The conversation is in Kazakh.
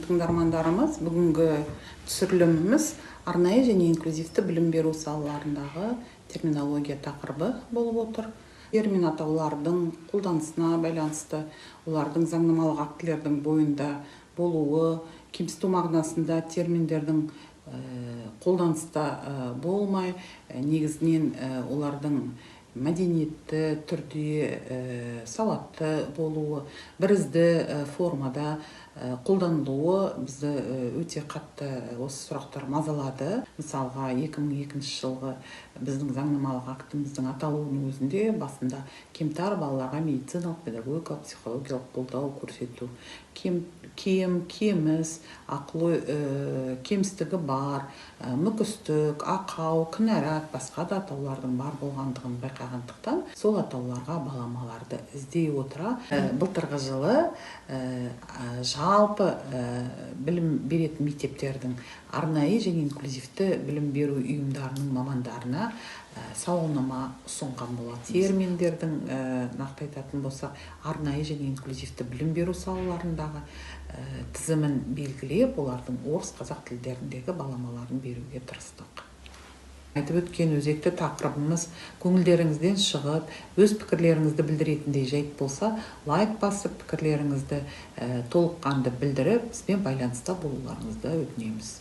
тыңдармандарымыз, бүгінгі түсіріліміміз арнайы және инклюзивті білім беру салаларындағы терминология тақырыбы болып отыр. Термин атаулардың қолданысына байланысты, олардың заңнамалық актілердің бойында болуы, кемсіту мағынасында терминдердің қолданыста болмай, негізінен олардың мәдениетті түрде сауатты болуы, бірізді формада қолданылуы бізді өте қатты осы сұрақтар мазалады. Мысалға 2002 жылғы біздің заңнамалық актіміздің аталуының өзінде басында кемтар балаларға медициналық, педагогикалық, психологиялық қолдау көрсету, кеміс, ақыл кемістігі бар, мүкістік, ақау, кінәрат, басқа да атаулардың бар болғандығын байқағандықтан, сол атауларға баламаларды іздей отыра, былтырғы жылы жалпы білім беретін мектептердің арнайы және инклюзивті білім беру ұйымдарының мамандарына сауалнама ұсынған болады. Терминдердің нақты айтатын болса, арнайы және инклюзивті білім беру салаларындағы тізімін белгілеп, олардың орыс, қазақ тілдеріндегі баламаларын беруге тырыстық. Айтып өткен өзекті тақырыбымыз көңілдеріңізден шығып, өз пікірлеріңізді білдіретіндей жайт болса, лайк басып, пікірлеріңізді толыққанды білдіріп, бізбен байланыста болуларыңызды өтінеміз.